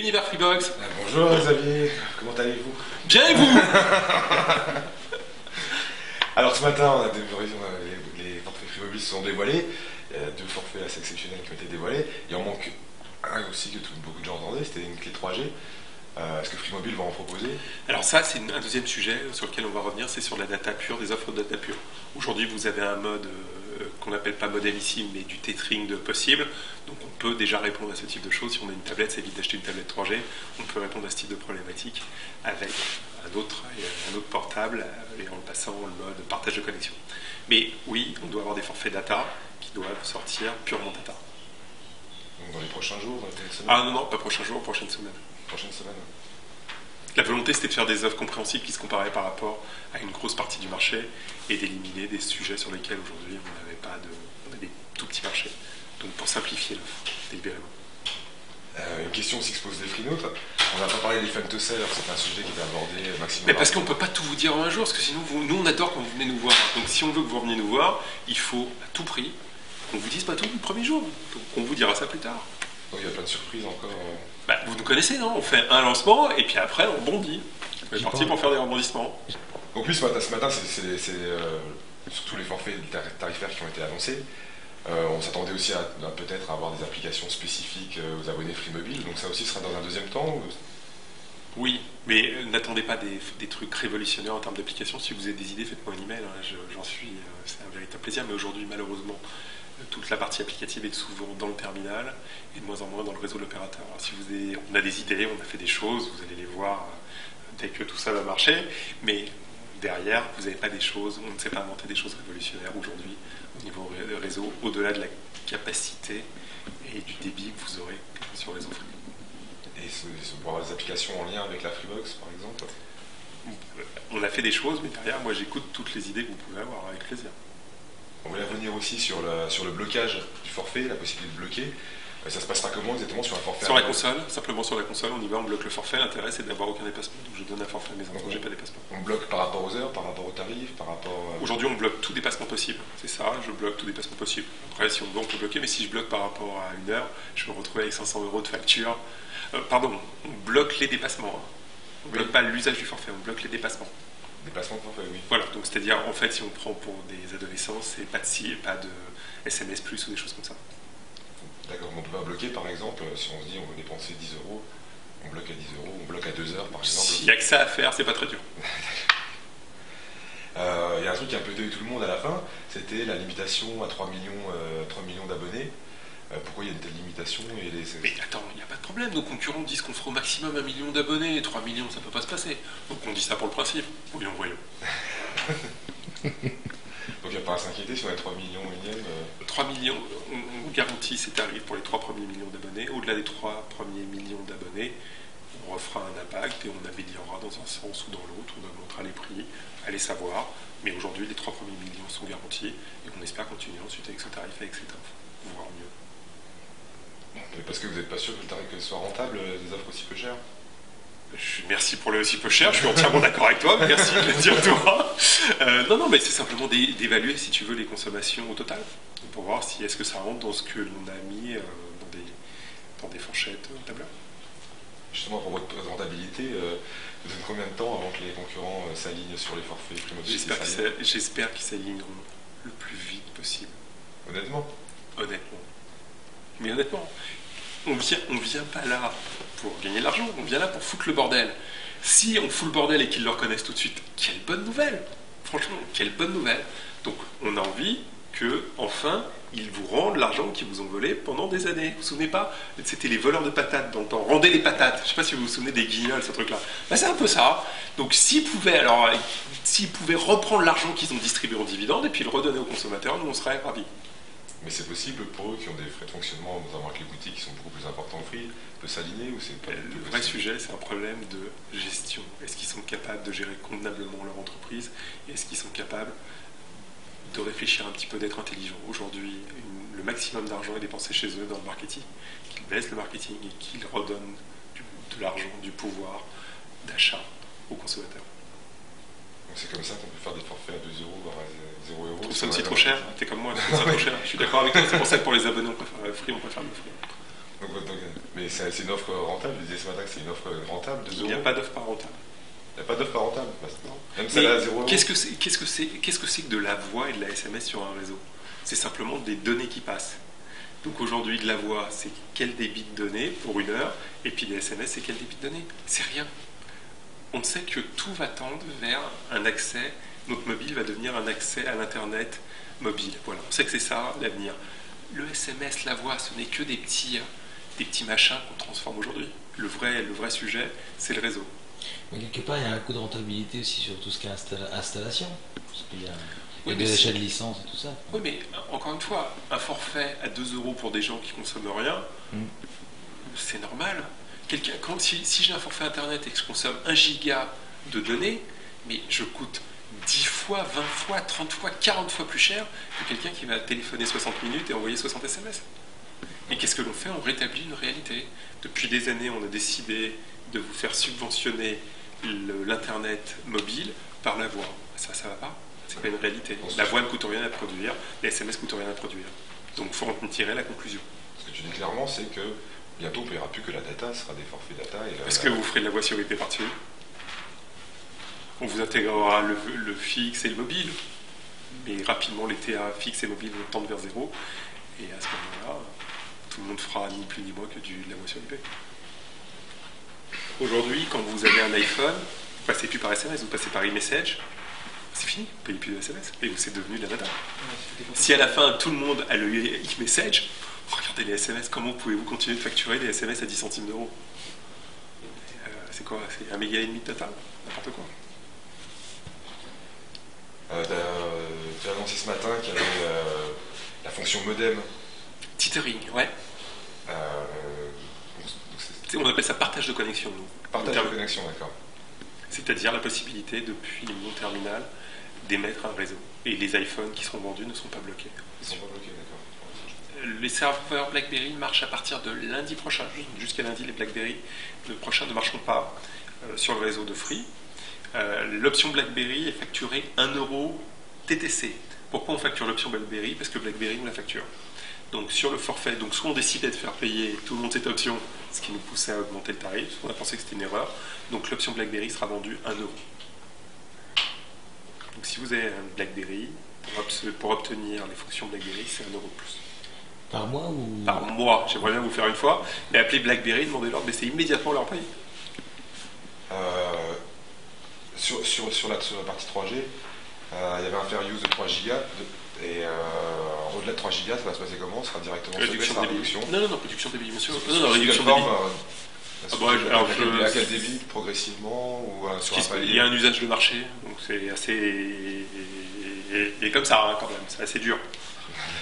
l'univers Freebox. Bonjour Xavier, comment allez-vous? Bien et vous? Alors ce matin, les forfaits Free Mobile se sont dévoilés. Il y a 2 forfaits assez exceptionnels qui ont été dévoilés. Il en manque un aussi que beaucoup de gens entendaient, c'était une clé 3G. Est-ce que Free Mobile va en proposer? Alors ça, c'est un deuxième sujet sur lequel on va revenir, c'est sur la data pure, des offres de data pure. Aujourd'hui, vous avez un mode qu'on n'appelle pas modem ici, mais du tethering de possible. Donc on peut déjà répondre à ce type de choses. Si on a une tablette, ça évite d'acheter une tablette 3G. On peut répondre à ce type de problématique avec un autre portable et en passant le mode partage de connexion. Mais oui, on doit avoir des forfaits data qui doivent sortir purement data. Donc dans les prochains jours, dans les prochaines semaines? Ah non, pas prochain jour, prochaine semaine. Prochaine semaine. La volonté, c'était de faire des offres compréhensibles qui se comparaient par rapport à une grosse partie du marché et d'éliminer des sujets sur lesquels aujourd'hui on n'avait pas de... On a des tout petits marchés. Donc pour simplifier l'offre, délibérément. Une question aussi que se pose les freenotes. On n'a pas parlé des femtosellers, c'est un sujet qui était abordé maximum. Mais parce qu'on ne peut pas tout vous dire en un jour, parce que sinon, nous on adore quand vous venez nous voir. Donc si on veut que vous veniez nous voir, il faut à tout prix qu'on vous dise pas tout le premier jour. Donc on vous dira ça plus tard. Donc il y a plein de surprises encore. Bah, vous nous connaissez, non? On fait un lancement et puis après on rebondit. On est parti pour faire des rebondissements. Donc oui, ce matin c'est surtout les forfaits tarifaires qui ont été annoncés. On s'attendait aussi à peut-être avoir des applications spécifiques aux abonnés Free Mobile, donc ça aussi sera dans un deuxième temps ou... Oui, mais n'attendez pas des trucs révolutionnaires en termes d'applications. Si vous avez des idées, faites-moi un email, j'en suis, c'est un véritable plaisir. Mais aujourd'hui, malheureusement, toute la partie applicative est souvent dans le terminal et de moins en moins dans le réseau de l'opérateur. Alors, si on a des idées, on a fait des choses, vous allez les voir dès que tout ça va marcher, mais derrière, vous n'avez pas des choses, on ne sait pas inventer des choses révolutionnaires aujourd'hui au niveau réseau, au-delà de la capacité et du débit que vous aurez sur le réseau Free. Et pour avoir des applications en lien avec la Freebox, par exemple? On a fait des choses, mais derrière, moi, j'écoute toutes les idées que vous pouvez avoir, avec plaisir. On voulait revenir aussi sur le blocage du forfait, la possibilité de bloquer. Ça se passera comment exactement sur un forfait? Sur la console, simplement sur la console, on y va, on bloque le forfait. L'intérêt, c'est d'avoir aucun dépassement. Donc je donne un forfait à mes enfants, j'ai pas de dépassement. On bloque par rapport aux heures, par rapport aux tarifs, par rapport... Aujourd'hui, on bloque tout dépassement possible. C'est ça, je bloque tout dépassement possible. Après, si on veut, on peut bloquer, mais si je bloque par rapport à une heure, je vais me retrouver avec 500 € de facture. Pardon, on bloque les dépassements. On ne bloque pas l'usage du forfait, on bloque les dépassements. Dépassement de forfait, oui. Voilà, donc c'est-à-dire, en fait, si on prend pour des adolescents, c'est pas de SMS plus ou des choses comme ça. D'accord, on peut pas bloquer par exemple, si on se dit on veut dépenser 10 €, on bloque à 10 €, on bloque à 2 heures par exemple. S'il n'y a que ça à faire, c'est pas très dur. Il y a un truc qui a un peu donné tout le monde à la fin, c'était la limitation à 3 millions d'abonnés. Pourquoi il y a une telle limitation Mais attends, il n'y a pas de problème, nos concurrents disent qu'on fera au maximum 1 million d'abonnés, 3 millions ça peut pas se passer. Donc on dit ça pour le principe, voyons. Donc il n'y a pas à s'inquiéter si on a 3 millions unième. 3 millions, on garantit ces tarifs pour les 3 premiers millions d'abonnés. Au-delà des 3 premiers millions d'abonnés, on refera un impact et on améliorera dans un sens ou dans l'autre, on augmentera les prix, allez savoir. Mais aujourd'hui, les 3 premiers millions sont garantis et on espère continuer ensuite avec ce tarif, avec cette offre, voire mieux. Mais parce que vous n'êtes pas sûr que le tarif soit rentable, des offres aussi peu chères? Merci pour le aussi peu cher, je suis entièrement d'accord avec toi, merci de le dire toi. Non, mais c'est simplement d'évaluer, si tu veux, les consommations au total, pour voir si est-ce que ça rentre dans ce que l'on a mis dans des fourchettes tableurs. Justement, pour votre rentabilité, vous avez combien de temps avant que les concurrents s'alignent sur les forfaits Free Mobile? J'espère qu'ils s'aligneront le plus vite possible. Honnêtement? Honnêtement. Mais honnêtement, on vient pas là pour gagner de l'argent, on vient là pour foutre le bordel. Si on fout le bordel et qu'ils le reconnaissent tout de suite, quelle bonne nouvelle! Franchement, quelle bonne nouvelle! Donc on a envie que, enfin, ils vous rendent l'argent qu'ils vous ont volé pendant des années. Vous vous souvenez pas? C'était les voleurs de patates dans le temps. Rendez les patates. Je sais pas si vous vous souvenez des guignols, ce truc-là. Ben, c'est un peu ça. Donc s'ils pouvaient reprendre l'argent qu'ils ont distribué en dividendes et puis le redonner aux consommateurs, nous on serait ravis. Mais c'est possible pour eux qui ont des frais de fonctionnement, notamment avec les boutiques qui sont beaucoup plus importants au Free, de s'aligner ou c'est pas Le vrai sujet, c'est un problème de gestion. Est-ce qu'ils sont capables de gérer convenablement leur entreprise? Est-ce qu'ils sont capables de réfléchir un petit peu, d'être intelligents? Aujourd'hui, le maximum d'argent est dépensé chez eux dans le marketing. Qu'ils baissent le marketing et qu'ils redonnent de l'argent, du pouvoir d'achat aux consommateurs. C'est comme ça qu'on peut faire des forfaits à 2 €, voire à 0 €. Ça me c'est trop cher, t'es comme moi, c'est trop cher. Je suis d'accord avec toi, c'est pour ça que pour les abonnés, on préfère le Free, on préfère le Free. Mais c'est une offre rentable. Je disais ce matin que c'est une offre rentable, 2 Il euros. n'y a pas d'offre pas rentable. Il n'y a pas d'offre pas rentable. Non. Même celle à 0 euros. Qu'est-ce que c'est que de la voix et de la SMS sur un réseau? C'est simplement des données qui passent. Donc aujourd'hui, de la voix, c'est quel débit de données pour 1 heure, et puis des SMS, c'est quel débit de données? C'est rien. On sait que tout va tendre vers un accès, notre mobile va devenir un accès à l'Internet mobile. Voilà, on sait que c'est ça l'avenir. Le SMS, la voix, ce n'est que des petits machins qu'on transforme aujourd'hui. Le vrai sujet, c'est le réseau. Mais quelque part, il y a un coût de rentabilité aussi sur tout ce qui est installation. Parce qu'il y a, Oui, des mais achats de licences et tout ça. Oui, mais encore une fois, un forfait à 2 euros pour des gens qui consomment rien, c'est normal. Si j'ai un forfait internet et que je consomme 1 giga de données, mais je coûte 10 fois, 20 fois, 30 fois, 40 fois plus cher que quelqu'un qui va téléphoner 60 minutes et envoyer 60 SMS. Et qu'est-ce que l'on fait? On rétablit une réalité. Depuis des années, on a décidé de vous faire subventionner l'Internet mobile par la voix. Ça va pas. C'est pas une réalité. La voix ne coûte rien à produire, les SMS ne coûtent rien à produire. Donc il faut en tirer la conclusion. Ce que tu dis clairement, c'est que bientôt on ne paiera plus que la data, ce sera des forfaits data. Est-ce que vous ferez de la voix sur IP par-dessus? On vous intégrera le fixe et le mobile. Mais rapidement, les TA fixes et mobiles vont tendre vers 0. Et à ce moment-là, tout le monde fera ni plus ni moins que de la voix sur IP. Aujourd'hui, quand vous avez un iPhone, vous ne passez plus par SMS, vous passez par e-message. C'est fini, vous ne payez plus de SMS. Et c'est devenu de la data. Si à la fin, tout le monde a le e-message, regardez les SMS, comment pouvez-vous continuer de facturer des SMS à 10 centimes d'euros? C'est quoi? C'est 1,5 méga de data? N'importe quoi. Tu as annoncé ce matin qu'il y avait la fonction modem. Tethering, ouais. On appelle ça partage de connexion, nous. Partage de connexion, d'accord. C'est-à-dire la possibilité, depuis mon terminal, d'émettre un réseau. Et les iPhones qui seront vendus ne sont pas bloqués. Ils ne sont pas bloqués, d'accord. Les serveurs BlackBerry marchent à partir de lundi prochain. Jusqu'à lundi, les BlackBerry prochains ne marcheront pas sur le réseau de Free. L'option BlackBerry est facturée 1 euro TTC. Pourquoi on facture l'option BlackBerry? Parce que BlackBerry nous la facture. Donc sur le forfait, soit on décidait de faire payer tout le monde cette option, ce qui nous poussait à augmenter le tarif, on a pensé que c'était une erreur. Donc l'option BlackBerry sera vendue 1 euro. Donc si vous avez un BlackBerry, pour obtenir les fonctions BlackBerry, c'est 1 euro de plus. Par mois ou... Par mois, j'aimerais bien vous faire une fois, mais appelez BlackBerry, demandez-leur de baisser immédiatement leur prix. Sur la partie 3G, il y avait un fair use de 3 gigas. Et au-delà de 3 gigas, ça va se passer comment? Ce sera directement réduction de débit. Non, réduction de débit, bien sûr. Non, réduction de débit. À quel débit? Progressivement ou sur un palier? Il y a un usage de marché, donc c'est assez... Et comme ça, hein, quand même, c'est assez dur.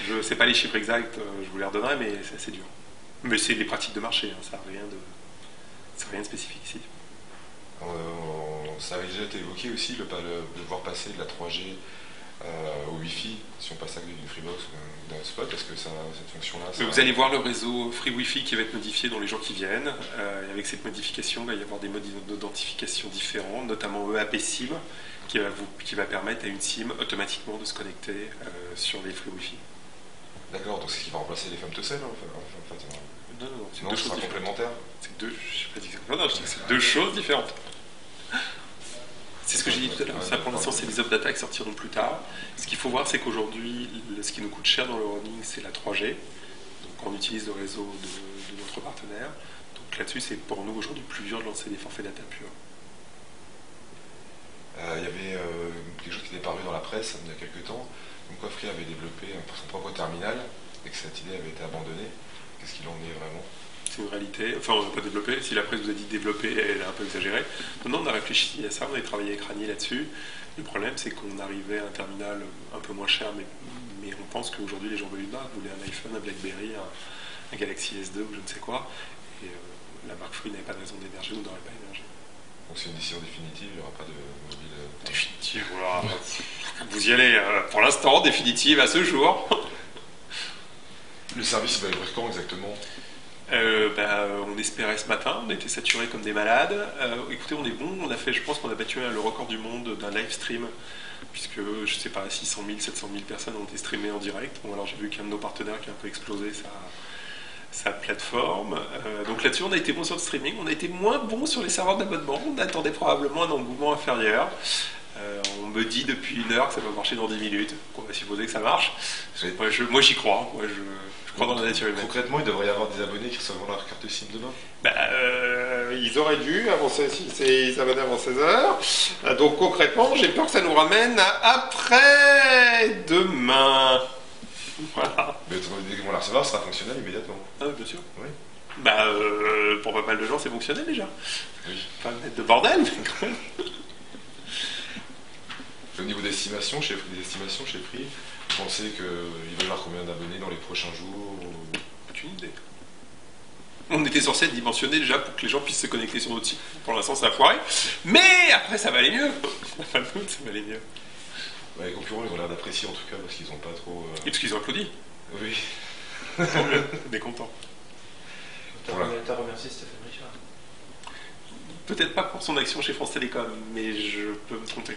Je ne sais pas les chiffres exacts, je vous les redonnerai, mais c'est assez dur. Mais c'est des pratiques de marché, hein, ça n'a rien de spécifique ici. Ça avait déjà été évoqué aussi, de voir passer de la 3G au Wi-Fi, si on passe à d'une Freebox ou d'un hotspot, parce que cette fonction-là... Vous allez voir le réseau Free Wi-Fi qui va être modifié dans les jours qui viennent. Et avec cette modification, il va y avoir des modes d'identification différents, notamment EAP SIM, qui va permettre à une SIM automatiquement de se connecter sur les Free Wi-Fi. D'accord, donc c'est ce qui va remplacer les femmes to sell, en fait. Non, c'est deux deux choses complémentaires. C'est deux choses différentes. C'est ce que j'ai dit tout à l'heure. Ça, pour l'instant, c'est les up data qui sortiront plus tard. Ce qu'il faut voir, c'est qu'aujourd'hui, ce qui nous coûte cher dans le roaming, c'est la 3G. Donc, on utilise le réseau de notre partenaire. Donc, là-dessus, c'est pour nous aujourd'hui plus dur de lancer des forfaits data purs. Il y avait quelque chose qui était paru dans la presse il y a quelques temps, comme quoi Free avait développé son propre terminal et que cette idée avait été abandonnée. Qu'est-ce qu'il en est vraiment? C'est une réalité. Enfin, on n'a pas développé. Si la presse vous a dit développer, elle a un peu exagéré. Non, on a réfléchi à ça, on a travaillé avec Rani là-dessus. Le problème, c'est qu'on arrivait à un terminal un peu moins cher, mais on pense qu'aujourd'hui, les gens veulent un iPhone, un BlackBerry, un Galaxy S2 ou je ne sais quoi. Et la marque Free n'avait pas de raison d'émerger ou n'aurait pas émergé. Donc c'est une décision définitive, il n'y aura pas de mobile... Définitive, voilà. Vous y allez, pour l'instant, définitive à ce jour. Le service va ouvrir quand exactement? On espérait ce matin, on était saturés comme des malades. Écoutez, on est bon, je pense qu'on a battu le record du monde d'un live stream, puisque je sais pas, 600 000, 700 000 personnes ont été streamées en direct. Bon, alors j'ai vu qu'un de nos partenaires qui a un peu explosé sa plateforme. Donc là-dessus, on a été bon sur le streaming, on a été moins bon sur les serveurs d'abonnement. On attendait probablement un engouement inférieur. On me dit depuis 1 heure que ça va marcher dans 10 minutes. On va supposer que ça marche. Moi, j'y crois. Je crois dans la nature humaine. Concrètement, il devrait y avoir des abonnés qui recevront leur carte SIM demain. Ils auraient dû avancer ils abonnés avant 16 heures. Donc concrètement, j'ai peur que ça nous ramène à après demain. Voilà. Mais dès qu'ils vont la recevoir, ça sera fonctionnel immédiatement. Ah oui, bien sûr. Oui. Pour pas mal de gens, c'est fonctionnel déjà. Oui. Pas mettre de bordel, mais quand même. Au niveau des estimations chez Free, vous pensez qu'ils veulent avoir combien d'abonnés dans les prochains jours Aucune idée. On était censé être dimensionné déjà pour que les gens puissent se connecter sur notre site. Pour l'instant, ça a foiré. Mais après, ça va aller mieux. Ça va aller mieux. Les concurrents, ils ont l'air d'apprécier en tout cas parce qu'ils n'ont pas trop. Et parce qu'ils ont applaudi. Oui. Tant mieux, on est content. T'as remercié Stéphane Richard. Peut-être pas pour son action chez France Télécom, mais je peux me tromper.